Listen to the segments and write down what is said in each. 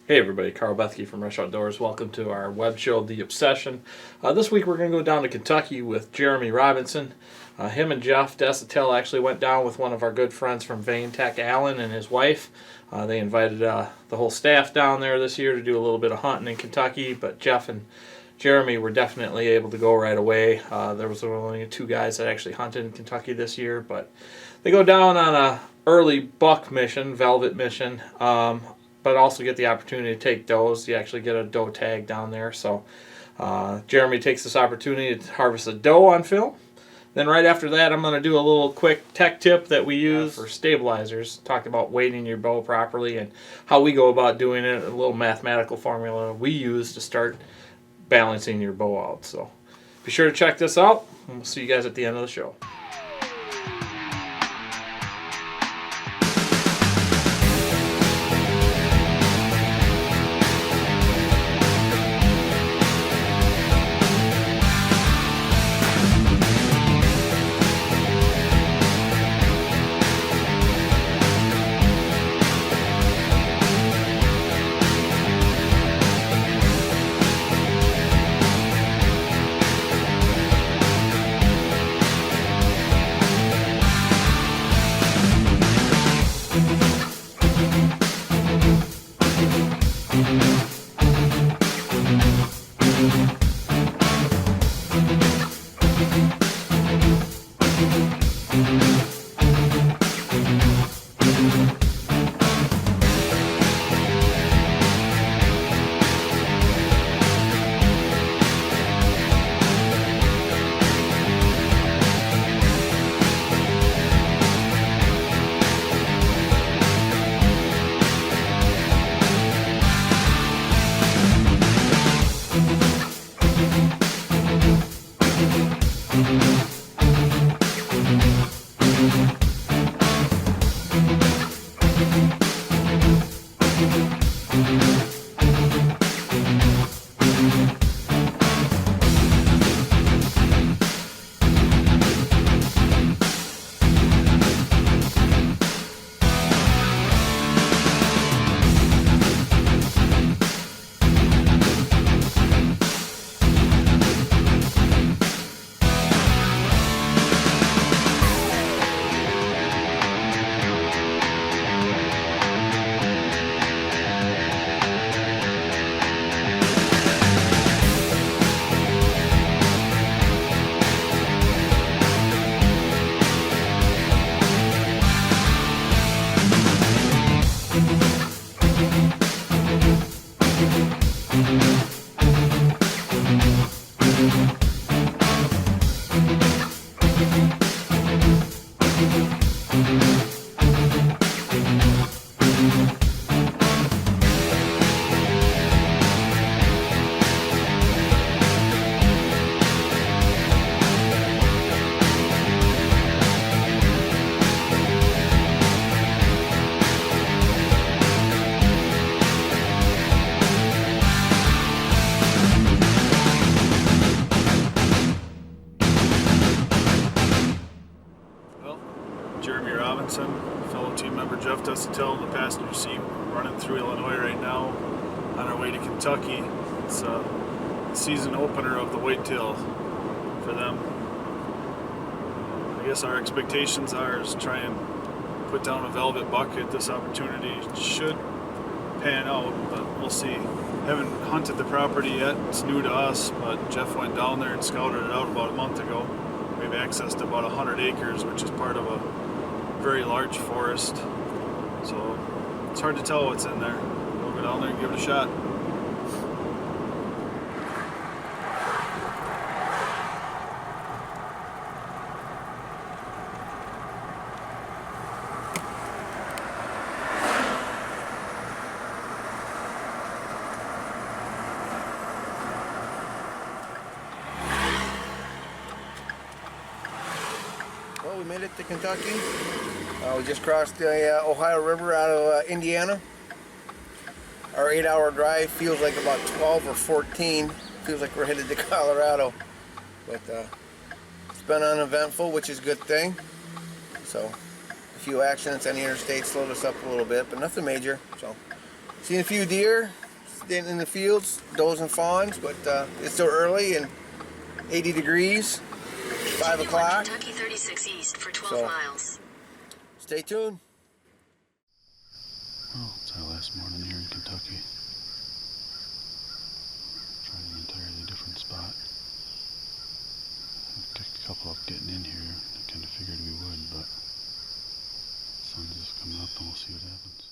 Hey everybody, Karl Bethke from Rush Outdoors. Welcome to our web show, The Obsession. This week we're going to go down to Kentucky with Jeremy Robinson. Him and Jeff Desotell actually went down with one of our good friends from Vane Tech, Alan, and his wife. They invited the whole staff down there this year to do a little bit of hunting in Kentucky, but Jeff and Jeremy were definitely able to go right away. There was only two guys that actually hunted in Kentucky this year, but they go down on a early buck mission, velvet mission, but also get the opportunity to take does. You actually get a doe tag down there. So Jeremy takes this opportunity to harvest a doe on film. Then right after that, I'm going to do a little quick tech tip that we use for stabilizers. Talked about weighting your bow properly and how we go about doing it. A little mathematical formula we use to start balancing your bow out. So be sure to check this out, and we'll see you guys at the end of the show. Jeremy Robinson, fellow team member Jeff Desotell in the passenger seat, running through Illinois right now on our way to Kentucky. It's a season opener of the whitetail for them. I guess our expectations are is try and put down a velvet buck at this opportunity. It should pan out, but we'll see. Haven't hunted the property yet, it's new to us, but Jeff went down there and scouted it out about a month ago. We've accessed about 100 acres, which is part of a very large forest, so it's hard to tell what's in there. We'll go down there and give it a shot. Well, we made it to Kentucky. We just crossed the Ohio River out of Indiana. Our 8-hour drive feels like about 12 or 14. Feels like we're headed to Colorado. But it's been uneventful, which is a good thing. So a few accidents on the interstate slowed us up a little bit, but nothing major. So Seen a few deer in the fields, does and fawns, but it's still early and 80 degrees, 5 o'clock. Kentucky 36 east for 12 miles. Stay tuned. Well, it's our last morning here in Kentucky. Trying an entirely different spot. We kicked a couple up getting in here. I kind of figured we would, but the sun's just coming up and we'll see what happens.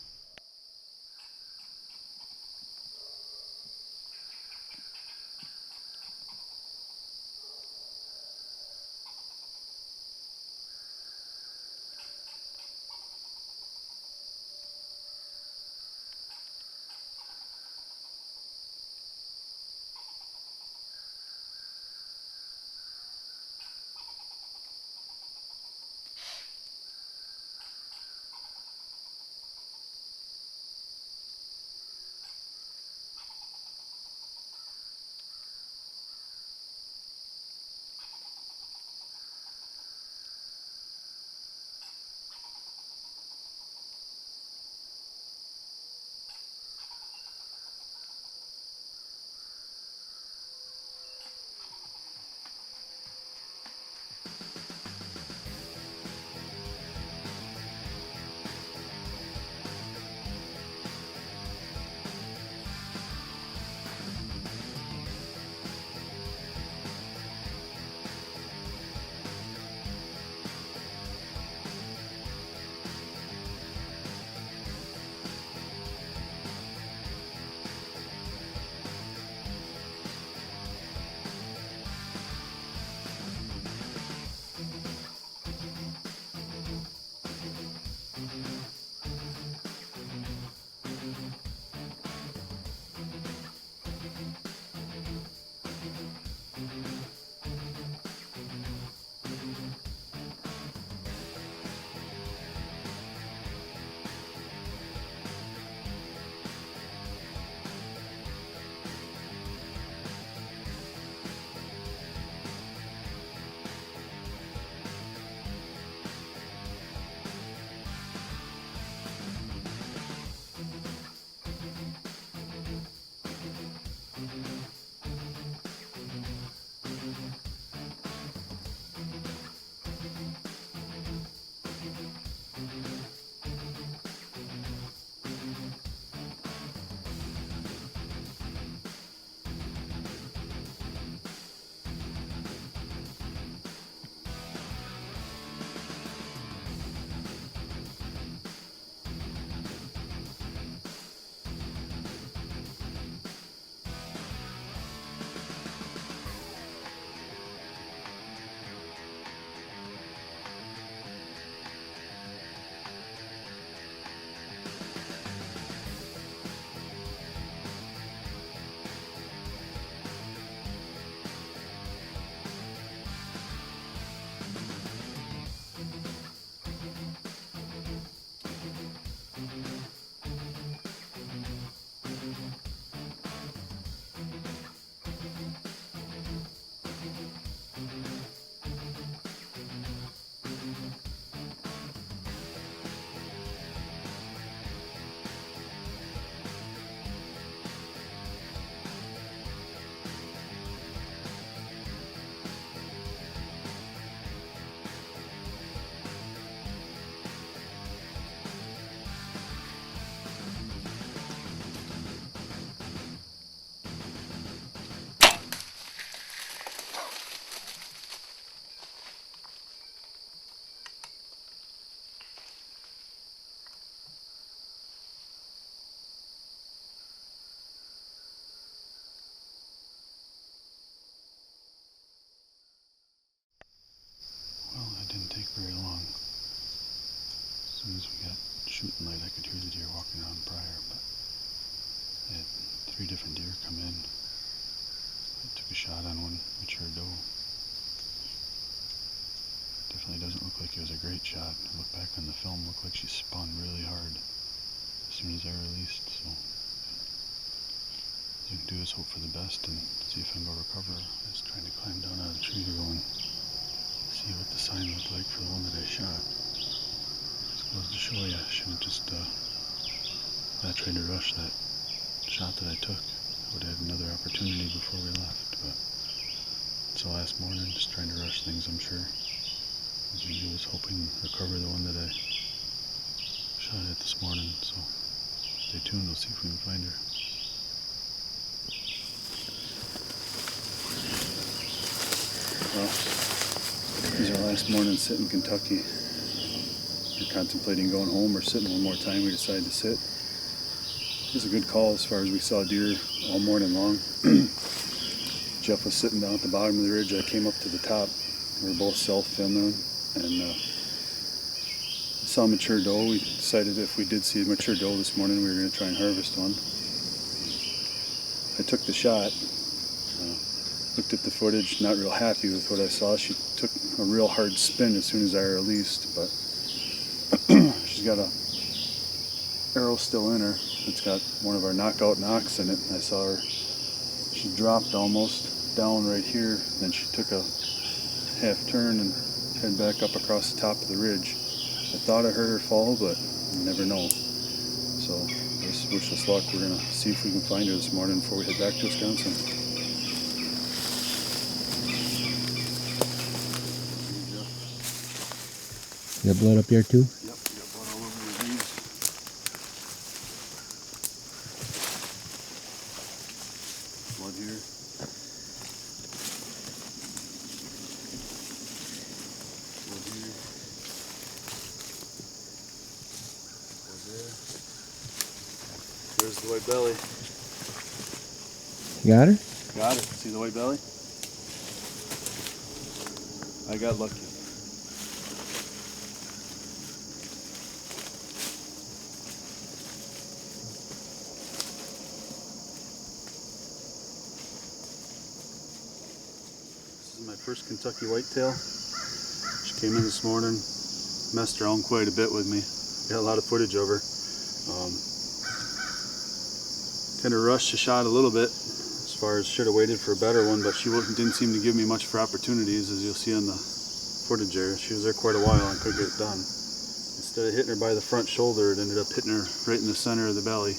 Very long. As soon as we got shooting light, I could hear the deer walking around prior, but I had 3 different deer come in. I took a shot on one mature doe. Definitely doesn't look like it was a great shot. I look back on the film, looked like she spun really hard as soon as I released, so all I can do is hope for the best and see if I can go recover. I was trying to climb down out of the tree to go and see what the sign looked like for the one that I shot. Just goes to show you, I shouldn't just not try to rush that. shot that I took. I would have had another opportunity before we left, but it's the last morning, just trying to rush things, I'm sure. He was hoping to recover the one that I shot at this morning, so stay tuned, we'll see if we can find her. Well, this is our last morning sitting in Kentucky. We're contemplating going home or sitting one more time. We decided to sit. It was a good call as far as we saw deer all morning long. Jeff was sitting down at the bottom of the ridge. I came up to the top. We were both self-filming, and saw a mature doe. We decided if we did see a mature doe this morning, we were going to try and harvest one. I took the shot. Looked at the footage, not real happy with what I saw. She took a real hard spin as soon as I released, but she's got a arrow still in her. It's got one of our knockout knocks in it. I saw her, she dropped almost down right here, then she took a half turn and head back up across the top of the ridge. I thought I heard her fall, but you never know. So just wish us luck. We're gonna see if we can find her this morning before we head back to Wisconsin. You got blood up there too? Yep, you got blood all over your leaves. Blood here. Blood here. Blood there. There's the white belly. You got her? Got it. See the white belly? I got lucky. My first Kentucky whitetail. She came in this morning, messed around quite a bit with me. Got a lot of footage of her. Kind of rushed the shot a little bit, as far as should have waited for a better one, but she didn't seem to give me much for opportunities, as you'll see on the footage there. She was there quite a while and couldn't get it done. Instead of hitting her by the front shoulder, it ended up hitting her right in the center of the belly.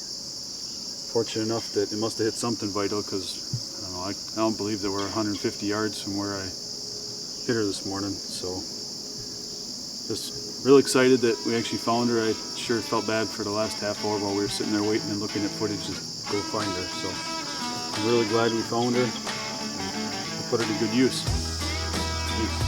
Fortunate enough that it must have hit something vital, because I don't believe that we're 150 yards from where I hit her this morning, so just real excited that we actually found her. I sure felt bad for the last half hour while we were sitting there waiting and looking at footage to go find her, so I'm really glad we found her and put her to good use. Peace.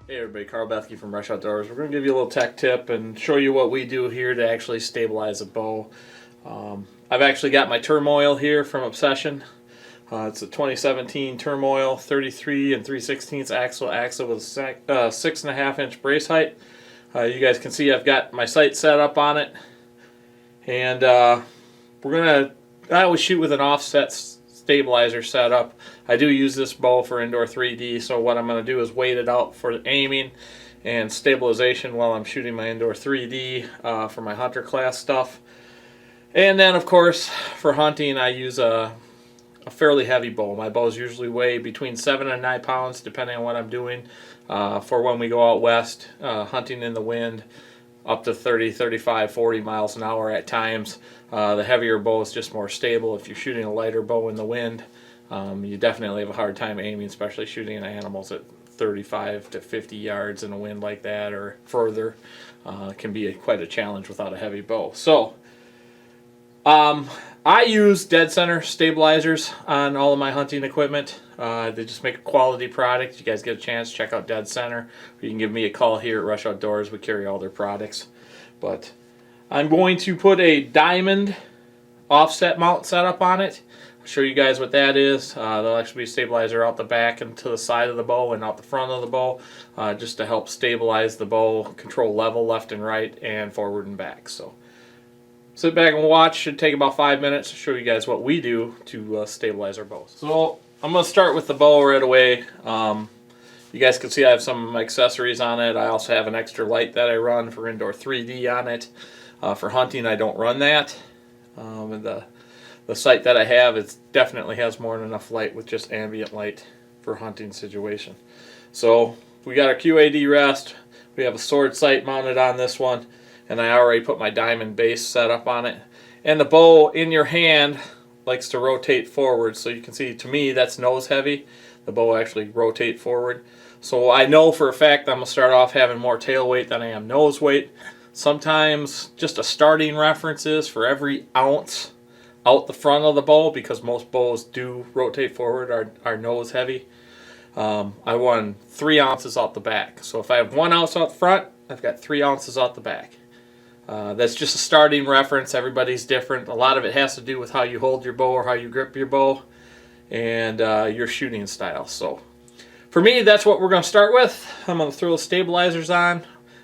Hey everybody, Karl Bethke from Rush Outdoors. We're going to give you a little tech tip and show you what we do here to actually stabilize a bow. I've actually got my turmoil here from Obsession. It's a 2017 turmoil, 33 and 3/16 axle with a 6.5 inch brace height. You guys can see I've got my sight set up on it, and I always shoot with an offset stabilizer setup. I do use this bow for indoor 3D, so what I'm going to do is wait it out for aiming and stabilization while I'm shooting my indoor 3D for my hunter class stuff. And then of course for hunting I use a fairly heavy bow. My bows usually weigh between 7 and 9 pounds depending on what I'm doing. For when we go out west hunting in the wind, up to 30, 35, 40 miles an hour at times. The heavier bow is just more stable. If you're shooting a lighter bow in the wind, you definitely have a hard time aiming, especially shooting at animals at 35 to 50 yards in a wind like that or further. It can be quite a challenge without a heavy bow. So I use dead center stabilizers on all of my hunting equipment. They just make a quality product. You guys get a chance, check out Dead Center. Or you can give me a call here at Rush Outdoors. We carry all their products. But I'm going to put a diamond offset mount setup on it. I'll show you guys what that is. There'll actually be a stabilizer out the back and to the side of the bow and out the front of the bow, just to help stabilize the bow, control level left and right and forward and back. So sit back and watch. Should take about 5 minutes to show you guys what we do to stabilize our bows. So I'm going to start with the bow right away. You guys can see I have some accessories on it. I also have an extra light that I run for indoor 3D on it. For hunting I don't run that. And the sight that I have, it definitely has more than enough light with just ambient light for hunting situation. So we got our QAD rest. We have a sword sight mounted on this one, and I already put my diamond base set up on it. And the bow in your hand likes to rotate forward, so you can see, to me, that's nose heavy. The bow actually rotate forward. So I know for a fact I'm going to start off having more tail weight than I am nose weight. Sometimes just a starting reference is for every ounce out the front of the bow, because most bows do rotate forward, are nose heavy. I want 3 ounces out the back. So if I have 1 ounce out front, I've got 3 ounces out the back. That's just a starting reference. Everybody's different. A lot of it has to do with how you hold your bow or how you grip your bow and your shooting style. So for me, that's what we're going to start with. I'm going to throw the stabilizers on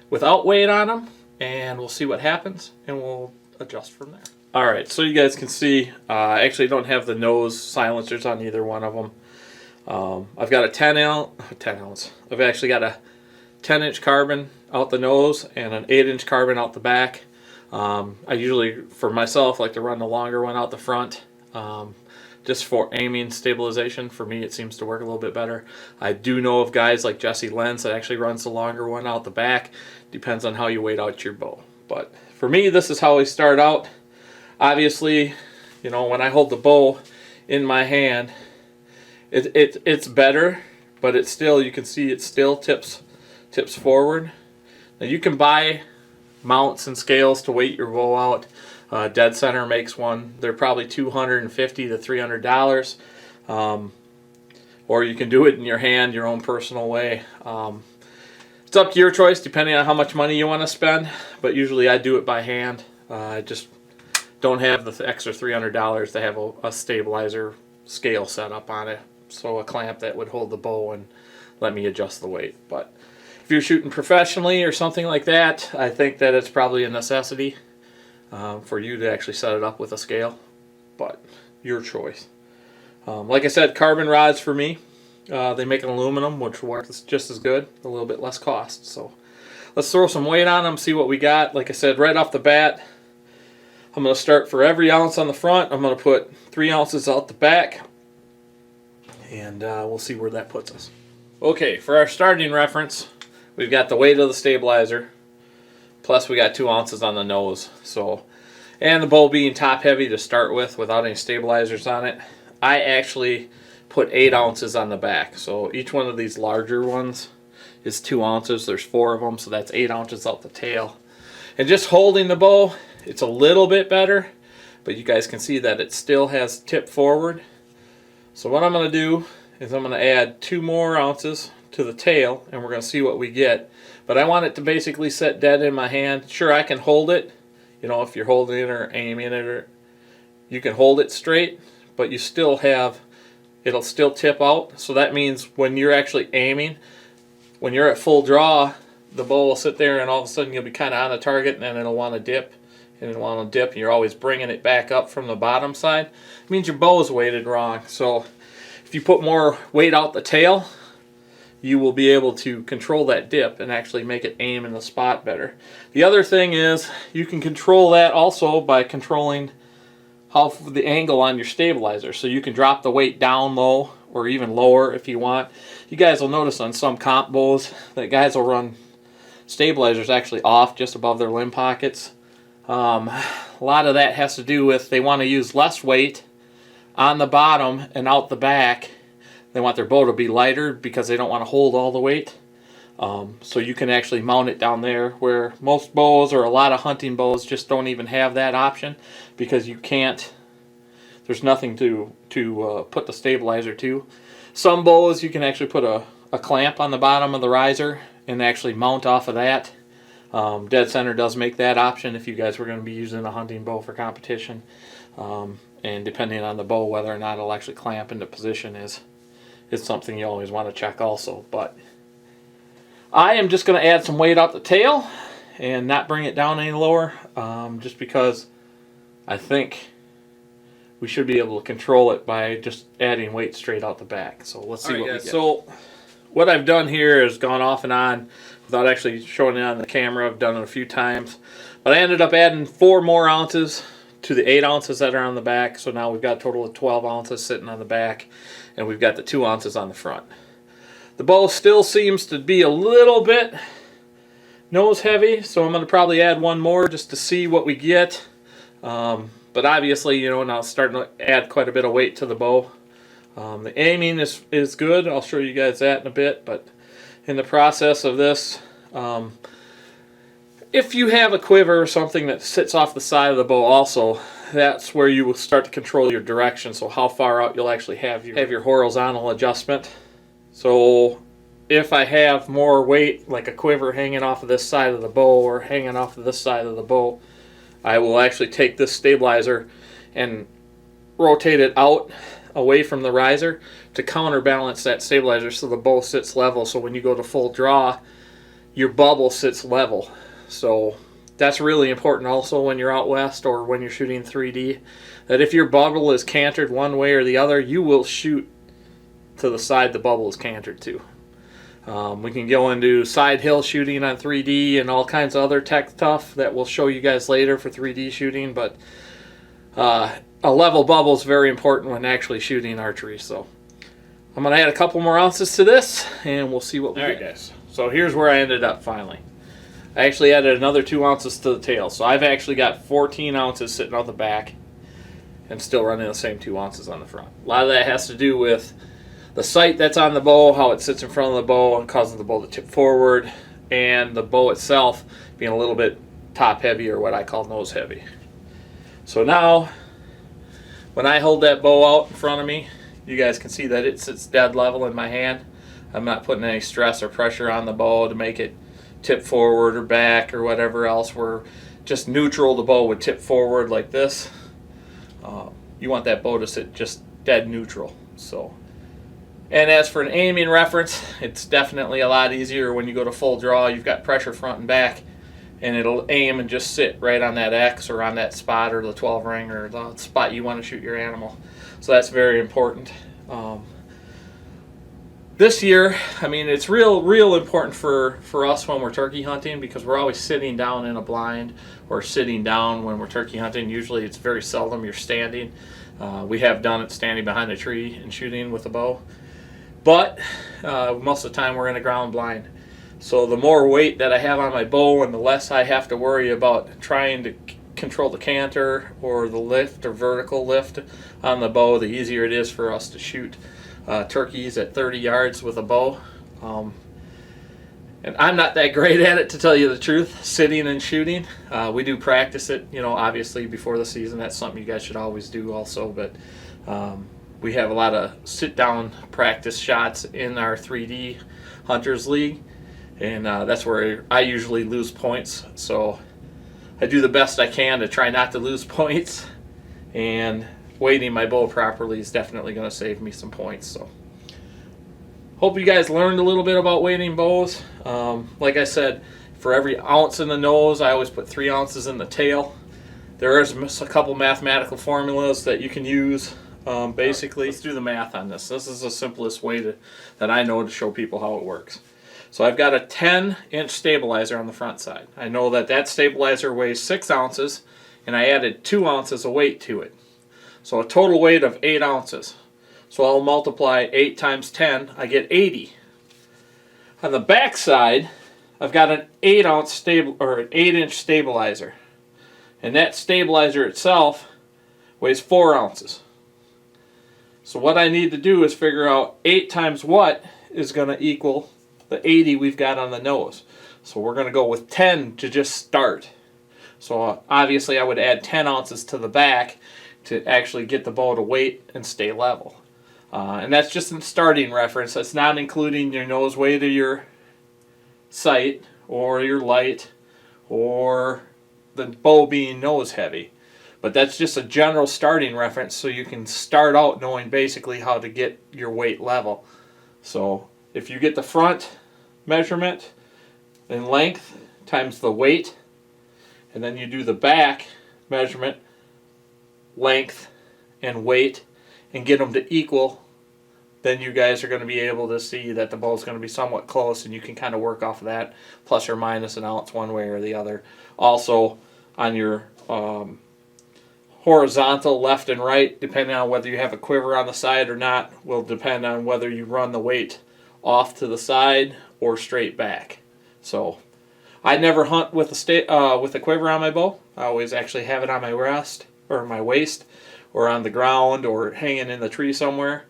without weight on them, and we'll see what happens, and we'll adjust from there. Alright, so you guys can see, I actually don't have the nose silencers on either one of them. I've got a 10 ounce. I've actually got a 10-inch carbon out the nose and an 8-inch carbon out the back. I usually, for myself, like to run the longer one out the front, just for aiming stabilization. For me, it seems to work a little bit better. I do know of guys like Jesse Lenz that actually runs the longer one out the back. Depends on how you weight out your bow. But for me, this is how we start out. Obviously, you know, when I hold the bow in my hand, it's better, but it's still, you can see it still tips forward. Now you can buy mounts and scales to weight your bow out. Dead Center makes one. They're probably $250 to $300. Or you can do it in your hand, your own personal way. It's up to your choice depending on how much money you want to spend, but usually I do it by hand. I just don't have the extra $300 to have a stabilizer scale set up on it. So a clamp that would hold the bow and let me adjust the weight. But if you're shooting professionally or something like that, I think that it's probably a necessity for you to actually set it up with a scale. But your choice. Like I said, carbon rods for me. They make an aluminum, which works just as good, a little bit less cost. So let's throw some weight on them, see what we got. Like I said, right off the bat, I'm going to start for every ounce on the front. I'm going to put 3 ounces out the back. And we'll see where that puts us. Okay, for our starting reference, we've got the weight of the stabilizer, plus we got 2 ounces on the nose. So, and the bow being top heavy to start with without any stabilizers on it, I actually put 8 ounces on the back. So each one of these larger ones is 2 ounces. There's 4 of them, so that's 8 ounces out the tail. And just holding the bow, it's a little bit better, but you guys can see that it still has tip forward. So what I'm going to do is I'm going to add 2 more ounces to the tail, and we're going to see what we get. But I want it to basically sit dead in my hand. Sure, I can hold it. You know, if you're holding it or aiming it, or you can hold it straight, but you still have, it'll still tip out. So that means when you're actually aiming, when you're at full draw, the bow will sit there and all of a sudden you'll be kind of on the target, and then it'll want to dip. And it'll want to dip, and you're always bringing it back up from the bottom side. It means your bow is weighted wrong. So if you put more weight out the tail, you will be able to control that dip and actually make it aim in the spot better. The other thing is you can control that also by controlling how the angle on your stabilizer. So you can drop the weight down low or even lower if you want. You guys will notice on some comp bows that guys will run stabilizers actually off just above their limb pockets. A lot of that has to do with they want to use less weight on the bottom and out the back. They want their bow to be lighter because they don't want to hold all the weight. So you can actually mount it down there, where most bows or a lot of hunting bows just don't even have that option, because you can't, there's nothing to put the stabilizer to. Some bows you can actually put a clamp on the bottom of the riser and actually mount off of that. Dead Center does make that option if you guys were going to be using a hunting bow for competition. And depending on the bow, whether or not it'll actually clamp into position is something you always want to check also. But I am just going to add some weight out the tail and not bring it down any lower, just because I think we should be able to control it by just adding weight straight out the back. So let's see what we get. So what I've done here is gone off and on without actually showing it on the camera. I've done it a few times. But I ended up adding 4 more ounces to the 8 ounces that are on the back. So now we've got a total of 12 ounces sitting on the back, and we've got the 2 ounces on the front. The bow still seems to be a little bit nose heavy, so I'm going to probably add one more just to see what we get. But obviously, you know, now it's starting to add quite a bit of weight to the bow. The aiming is good. I'll show you guys that in a bit. But in the process of this, if you have a quiver or something that sits off the side of the bow also, that's where you will start to control your direction. So how far out you'll actually have your horizontal adjustment. So if I have more weight, like a quiver hanging off of this side of the bow or hanging off of this side of the bow, I will actually take this stabilizer and rotate it out away from the riser to counterbalance that stabilizer so the bow sits level. So when you go to full draw, your bubble sits level. So that's really important also when you're out west or when you're shooting 3D, that if your bubble is cantered one way or the other, you will shoot to the side the bubble is cantered to. We can go into side hill shooting on 3D and all kinds of other tech stuff that we'll show you guys later for 3D shooting, but a level bubble is very important when actually shooting archery. So I'm going to add a couple more ounces to this and we'll see what we get. Alright guys, so here's where I ended up finally. I actually added another 2 ounces to the tail, so I've actually got 14 ounces sitting on the back and still running the same 2 ounces on the front. A lot of that has to do with the sight that's on the bow, how it sits in front of the bow and causing the bow to tip forward, and the bow itself being a little bit top heavy, or what I call nose heavy. So now, when I hold that bow out in front of me, you guys can see that it sits dead level in my hand. I'm not putting any stress or pressure on the bow to make it tip forward or back or whatever else. We're just neutral. The bow would tip forward like this. You want that bow to sit just dead neutral. So. And as for an aiming reference, it's definitely a lot easier when you go to full draw. You've got pressure front and back, and it'll aim and just sit right on that X or on that spot or the 12 ring or the spot you want to shoot your animal. So that's very important. This year, I mean, it's real important for us when we're turkey hunting, because we're always sitting down in a blind or sitting down when we're turkey hunting. Usually it's very seldom you're standing. We have done it standing behind a tree and shooting with a bow. But most of the time we're in a ground blind. So the more weight that I have on my bow and the less I have to worry about trying to control the canter or the lift or vertical lift on the bow, the easier it is for us to shoot turkeys at 30 yards with a bow. And I'm not that great at it, to tell you the truth, sitting and shooting. We do practice it, you know, obviously before the season. That's something you guys should always do also. But we have a lot of sit-down practice shots in our 3D Hunters League, and that's where I usually lose points. So I do the best I can to try not to lose points, and weighting my bow properly is definitely going to save me some points. So hope you guys learned a little bit about weighting bows. Like I said, for every ounce in the nose, I always put 3 ounces in the tail. There is a couple mathematical formulas that you can use. Basically, let's do the math on this. This is the simplest way that I know to show people how it works. So I've got a 10-inch stabilizer on the front side. I know that stabilizer weighs 6 ounces, and I added 2 ounces of weight to it. So a total weight of 8 ounces. So I'll multiply 8 times 10, I get 80. On the back side, I've got an 8-inch stabilizer. And that stabilizer itself weighs 4 ounces. So what I need to do is figure out 8 times what is going to equal the 80 we've got on the nose. So we're going to go with 10 to just start. So obviously I would add 10 ounces to the back to actually get the bow to weight and stay level. And that's just a starting reference. That's not including your nose weight or your sight or your light or the bow being nose heavy. But that's just a general starting reference, so you can start out knowing basically how to get your weight level. So if you get the front measurement in length times the weight, and then you do the back measurement, length and weight, and get them to equal, then you guys are going to be able to see that the bow is going to be somewhat close, and you can kind of work off of that, plus or minus an ounce one way or the other. Also, on your horizontal left and right, depending on whether you have a quiver on the side or not, will depend on whether you run the weight off to the side or straight back. So I never hunt with a quiver on my bow. I always actually have it on my wrist or my waist or on the ground or hanging in the tree somewhere.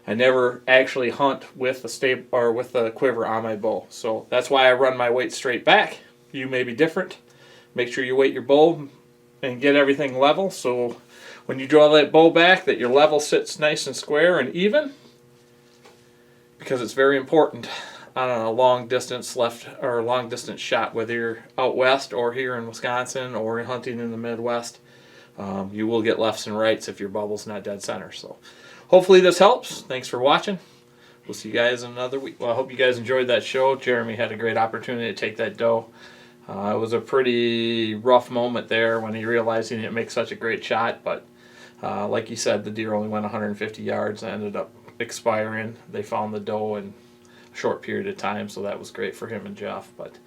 I never actually hunt with the quiver on my bow. So that's why I run my weight straight back. You may be different. Make sure you weight your bow and get everything level, so when you draw that bow back, that your level sits nice and square and even, because it's very important on a long distance shot, whether you're out west or here in Wisconsin or hunting in the Midwest. You will get lefts and rights if your bubble's not dead center. So hopefully this helps. Thanks for watching. We'll see you guys in another week. Well, I hope you guys enjoyed that show. Jeremy had a great opportunity to take that doe. It was a pretty rough moment there when he realized he didn't make such a great shot, but like he said, the deer only went 150 yards and ended up expiring. They found the doe in a short period of time, so that was great for him and Jeff. But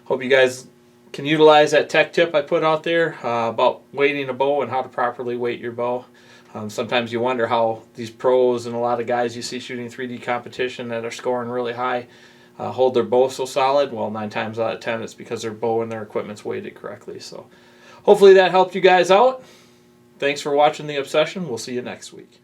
hope you guys can utilize that tech tip I put out there about weighting a bow and how to properly weight your bow. Sometimes you wonder how these pros and a lot of guys you see shooting 3D competition that are scoring really high hold their bow so solid. Well, 9 times out of 10 it's because their bow and their equipment's weighted correctly. So hopefully that helped you guys out. Thanks for watching The Obsession. We'll see you next week.